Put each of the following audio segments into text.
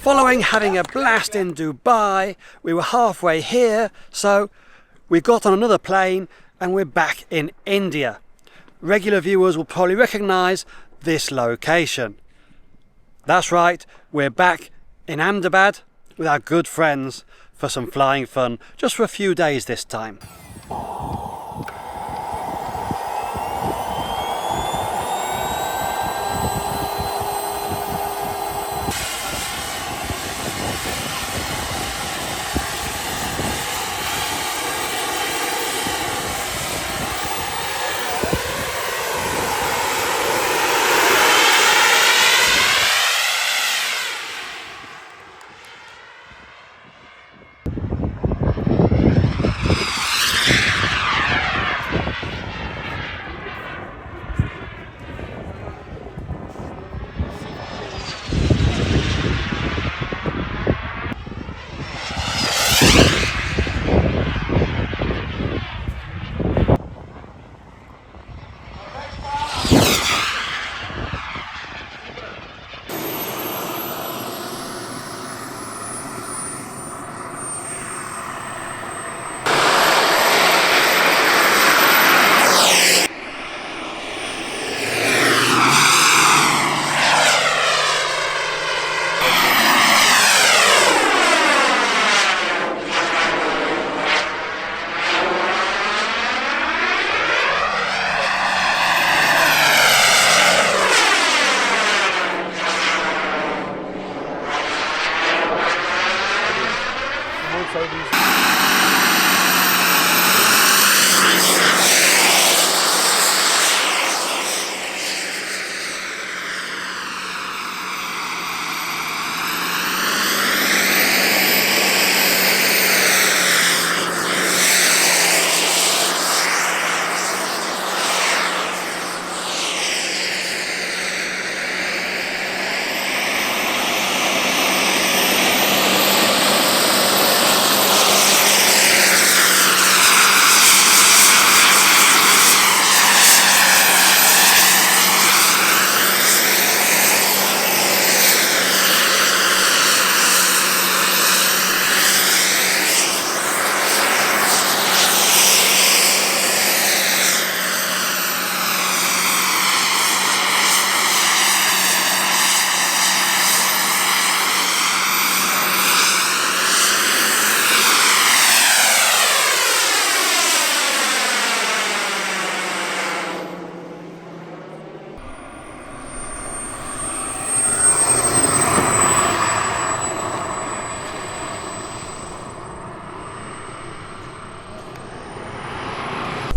Following having a blast in Dubai, we were halfway here, so we got on another plane and we're back in India. Regular viewers will probably recognise this location. That's right, we're back in Ahmedabad with our good friends for some flying fun, just for a few days this time.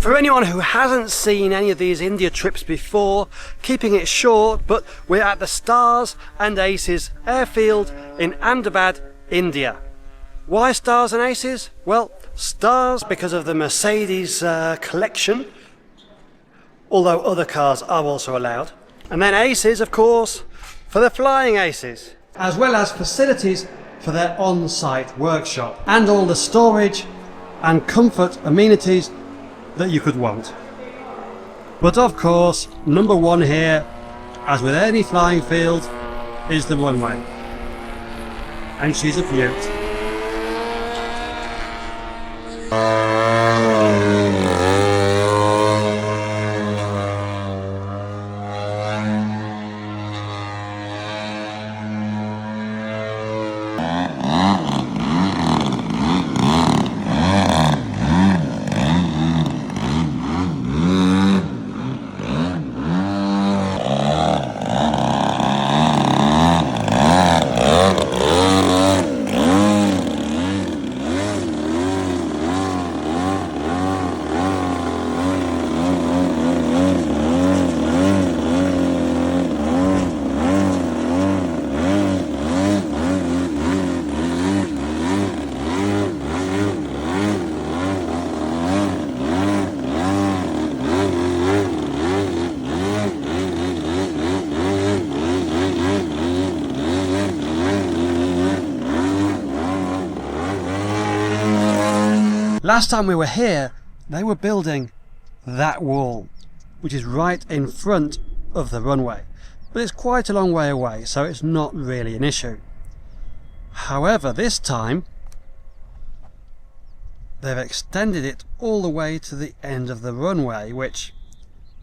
For anyone who hasn't seen any of these India trips before, keeping it short, but we're at the Stars and Aces Airfield in Ahmedabad, India. Why Stars and Aces? Well, Stars because of the Mercedes collection, although other cars are also allowed. And then Aces, of course, for the flying Aces, as well as facilities for their on-site workshop and all the storage and comfort amenities that you could want. But of course, number one here, as with any flying field, is the runway. And she's a beaut. Last time we were here, they were building that wall, which is right in front of the runway, but it's quite a long way away, so it's not really an issue. However, this time they've extended it all the way to the end of the runway, which,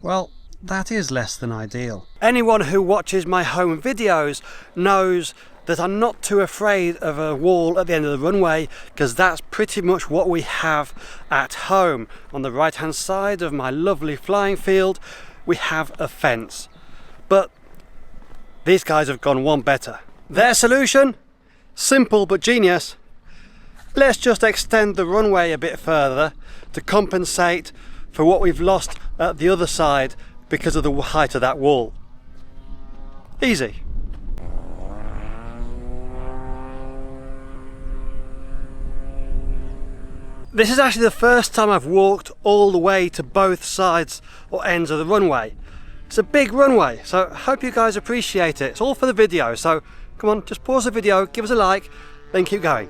well, that is less than ideal. Anyone who watches my home videos knows that I'm not too afraid of a wall at the end of the runway, because that's pretty much what we have at home. On the right hand side of my lovely flying field we have a fence, but these guys have gone one better. Their solution? Simple but genius. Let's just extend the runway a bit further to compensate for what we've lost at the other side because of the height of that wall. Easy. This is actually the first time I've walked all the way to both sides or ends of the runway. It's a big runway, so I hope you guys appreciate it. It's all for the video, so come on, just pause the video, give us a like, then keep going.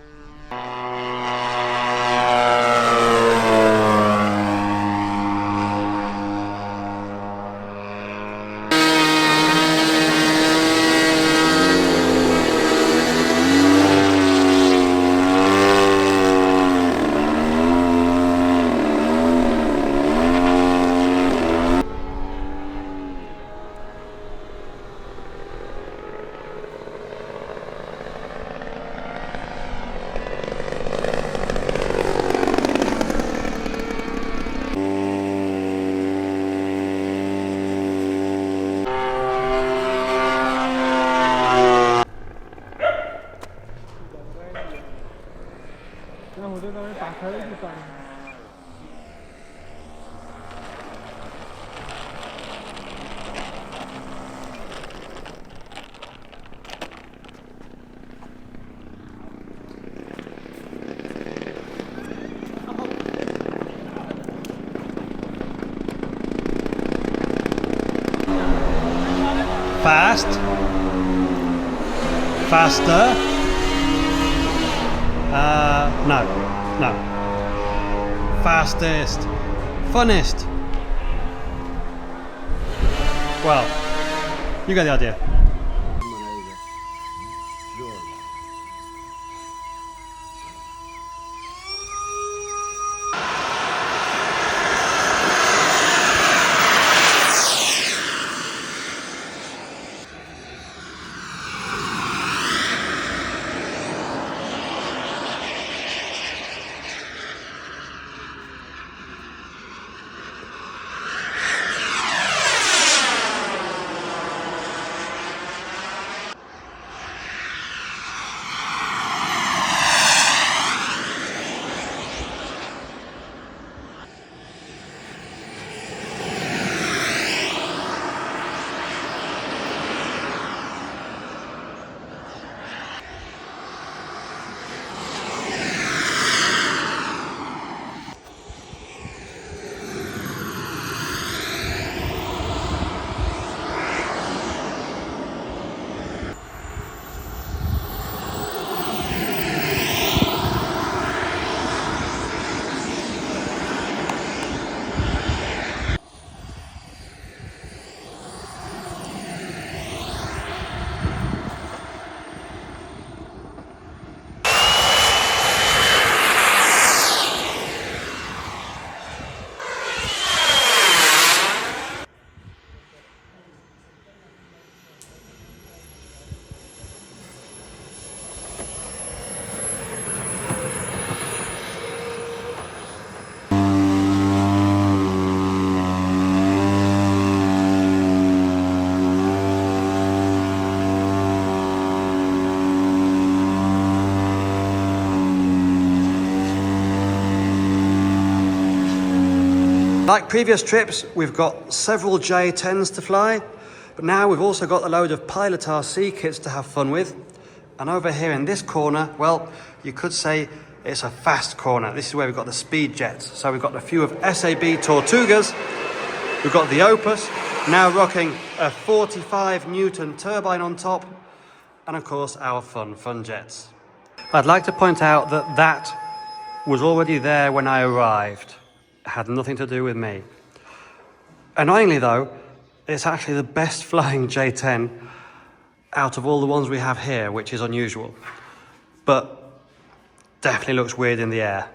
Fast, faster, no, fastest, funnest. Well, you get the idea. Like previous trips, we've got several J10s to fly, but now we've also got a load of Pilot RC kits to have fun with. And over here in this corner, well, you could say it's a fast corner. This is where we've got the speed jets. So we've got a few of SAB Tortugas, we've got the Opus, now rocking a 45 Newton turbine on top, and of course our fun jets. I'd like to point out that that was already there when I arrived. It had nothing to do with me. Annoyingly though, it's actually the best flying J10 out of all the ones we have here, which is unusual. but definitely looks weird in the air.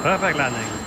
Perfect landing.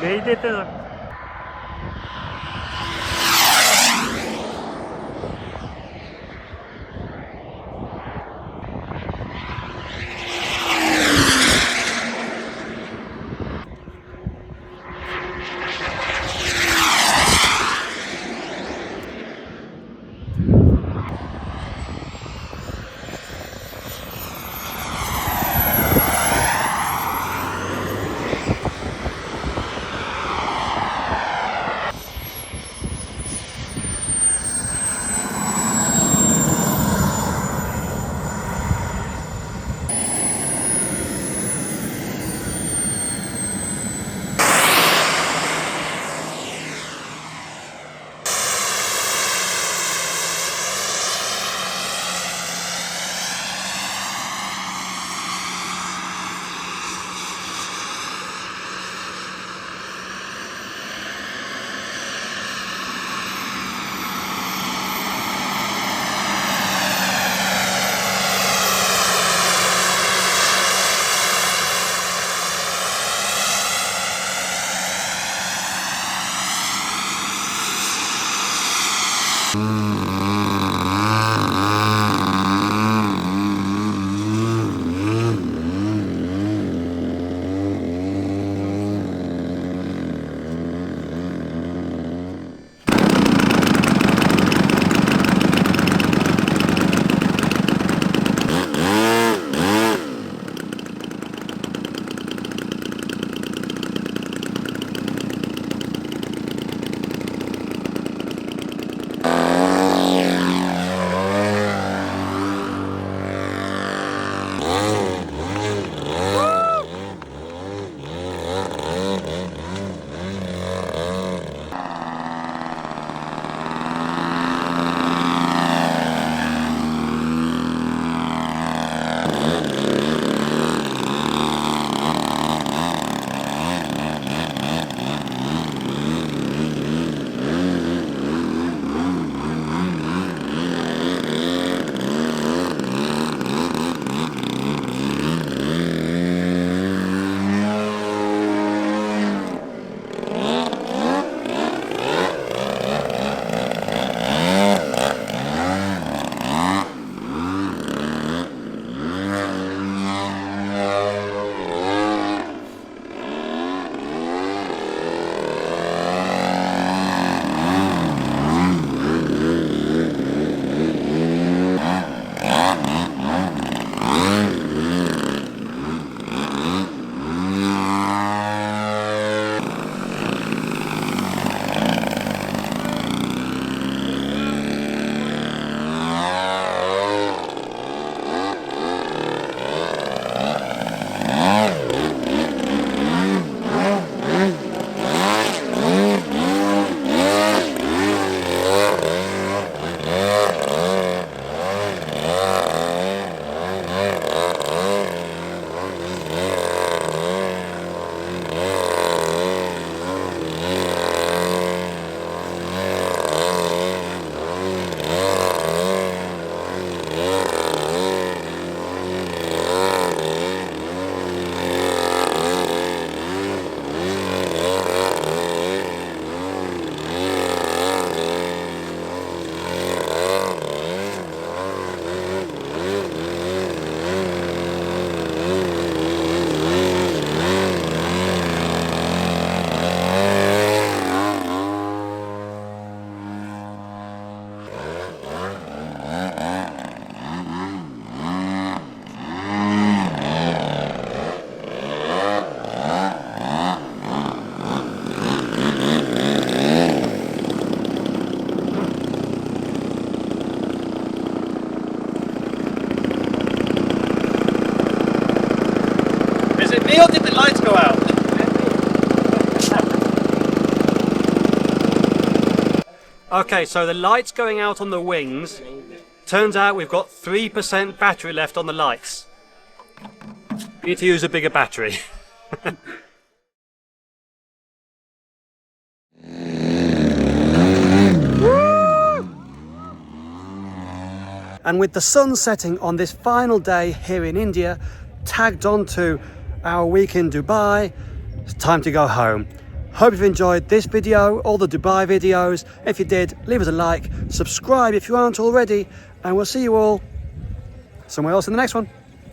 यही देते हैं। Okay, so the light's going out on the wings. Turns out we've got 3% battery left on the lights. We need to use a bigger battery. And with the sun setting on this final day here in India, tagged onto our week in Dubai, it's time to go home. Hope you've enjoyed this video, all the Dubai videos. If you did, leave us a like, subscribe if you aren't already, and we'll see you all somewhere else in the next one.